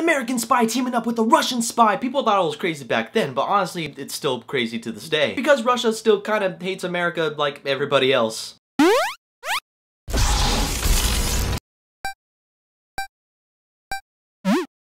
American spy teaming up with a Russian spy. People thought it was crazy back then, but honestly, it's still crazy to this day. Because Russia still kind of hates America like everybody else.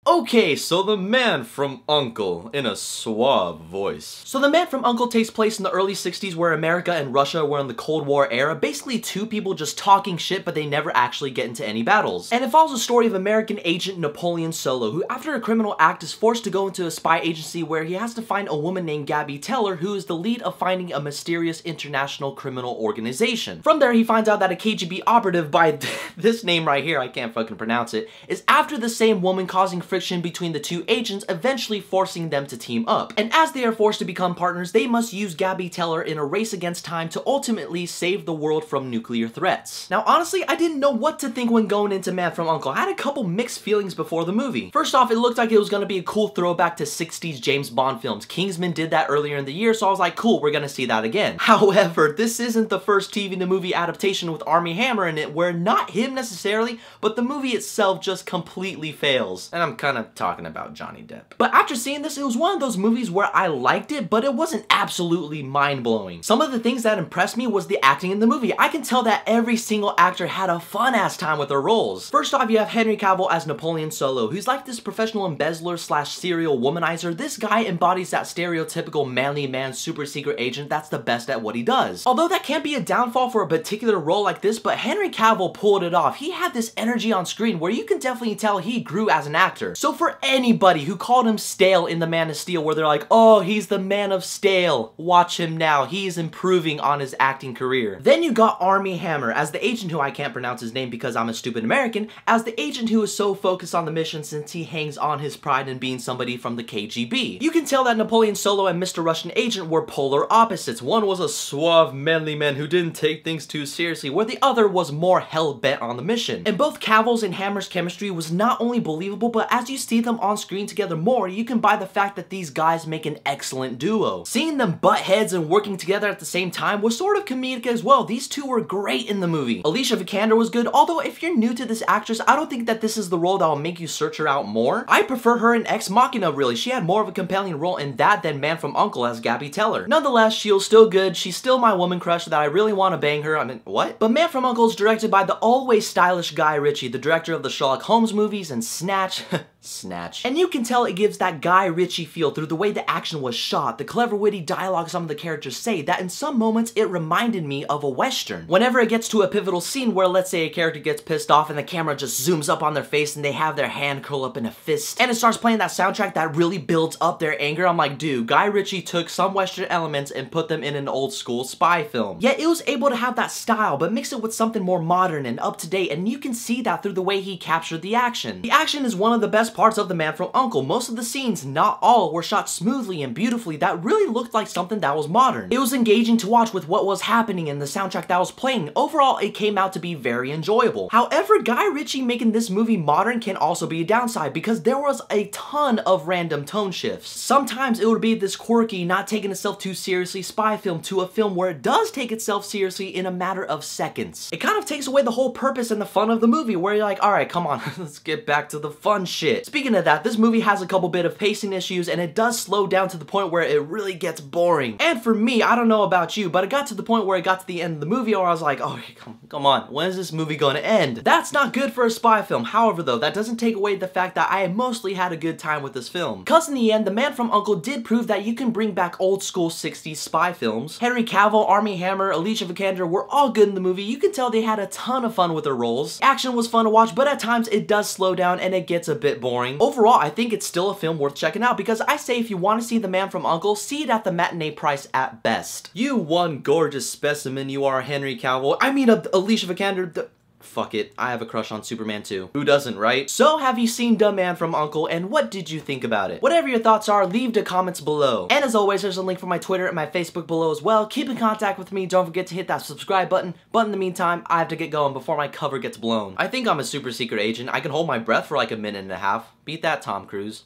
Okay, so The Man from U.N.C.L.E. in a suave voice. So The Man from U.N.C.L.E. takes place in the early 60s where America and Russia were in the Cold War era, basically two people just talking shit but they never actually get into any battles. And it follows the story of American agent Napoleon Solo, who after a criminal act is forced to go into a spy agency where he has to find a woman named Gabby Teller, who is the lead of finding a mysterious international criminal organization. From there he finds out that a KGB operative by this name right here, I can't fucking pronounce it, is after the same woman, causing friction between the two agents, eventually forcing them to team up. And as they are forced to become partners, they must use Gabby Teller in a race against time to ultimately save the world from nuclear threats. Now honestly, I didn't know what to think when going into Man from U.N.C.L.E. I had a couple mixed feelings before the movie. First off, it looked like it was gonna be a cool throwback to 60s James Bond films. Kingsman did that earlier in the year, so I was like, cool, we're gonna see that again. However, this isn't the first TV to movie adaptation with Armie Hammer in it, where not him necessarily, but the movie itself just completely fails. And I'm kind of talking about Johnny Depp. But after seeing this, it was one of those movies where I liked it, but it wasn't absolutely mind-blowing. Some of the things that impressed me was the acting in the movie. I can tell that every single actor had a fun-ass time with their roles. First off, you have Henry Cavill as Napoleon Solo, who's like this professional embezzler slash serial womanizer. This guy embodies that stereotypical manly man super secret agent that's the best at what he does. Although that can't be a downfall for a particular role like this, but Henry Cavill pulled it off. He had this energy on screen where you can definitely tell he grew as an actor. So for anybody who called him stale in The Man of Steel, where they're like, oh, he's the Man of Stale, watch him now, he's improving on his acting career. Then you got Armie Hammer as the agent, who I can't pronounce his name because I'm a stupid American, as the agent who is so focused on the mission since he hangs on his pride in being somebody from the KGB. You can tell that Napoleon Solo and Mr. Russian Agent were polar opposites. One was a suave, manly man who didn't take things too seriously, where the other was more hell-bent on the mission. And both Cavill's and Hammer's chemistry was not only believable, but as you see them on screen together more, you can buy the fact that these guys make an excellent duo. Seeing them butt heads and working together at the same time was sort of comedic as well. These two were great in the movie. Alicia Vikander was good, although if you're new to this actress, I don't think that this is the role that will make you search her out more. I prefer her in Ex Machina, really. She had more of a compelling role in that than Man from U.N.C.L.E. as Gabby Teller. Nonetheless, she was still good. She's still my woman crush that I really want to bang her. I mean, what? But Man from U.N.C.L.E. is directed by the always stylish Guy Ritchie, the director of the Sherlock Holmes movies and Snatch. Snatch. And you can tell it gives that Guy Ritchie feel through the way the action was shot, the clever witty dialogue some of the characters say, that in some moments it reminded me of a Western. Whenever it gets to a pivotal scene where, let's say, a character gets pissed off and the camera just zooms up on their face and they have their hand curl up in a fist, and it starts playing that soundtrack that really builds up their anger, I'm like, dude, Guy Ritchie took some Western elements and put them in an old school spy film. Yet it was able to have that style, but mix it with something more modern and up to date, and you can see that through the way he captured the action. The action is one of the best parts of The Man from U.N.C.L.E. Most of the scenes, not all, were shot smoothly and beautifully that really looked like something that was modern. It was engaging to watch with what was happening and the soundtrack that was playing. Overall, it came out to be very enjoyable. However, Guy Ritchie making this movie modern can also be a downside because there was a ton of random tone shifts. Sometimes it would be this quirky, not taking itself too seriously spy film to a film where it does take itself seriously in a matter of seconds. It kind of takes away the whole purpose and the fun of the movie where you're like, alright, come on, let's get back to the fun shit. Speaking of that, this movie has a couple bit of pacing issues and it does slow down to the point where it really gets boring. And for me, I don't know about you, but it got to the point where it got to the end of the movie where I was like, oh, come on, when is this movie going to end? That's not good for a spy film. However though, that doesn't take away the fact that I mostly had a good time with this film. Because in the end, The Man from U.N.C.L.E. did prove that you can bring back old school 60s spy films. Henry Cavill, Armie Hammer, Alicia Vikander were all good in the movie. You can tell they had a ton of fun with their roles. Action was fun to watch, but at times it does slow down and it gets a bit boring. Overall, I think it's still a film worth checking out because I say if you want to see The Man from U.N.C.L.E., see it at the matinee price at best. You one gorgeous specimen you are, Henry Cavill. I mean, Alicia Vikander. Fuck it, I have a crush on Superman too. Who doesn't, right? So have you seen The Man from U.N.C.L.E. and what did you think about it? Whatever your thoughts are, leave the comments below. And as always, there's a link for my Twitter and my Facebook below as well. Keep in contact with me, don't forget to hit that subscribe button. But in the meantime, I have to get going before my cover gets blown. I think I'm a super secret agent. I can hold my breath for like a minute and a half. Beat that, Tom Cruise.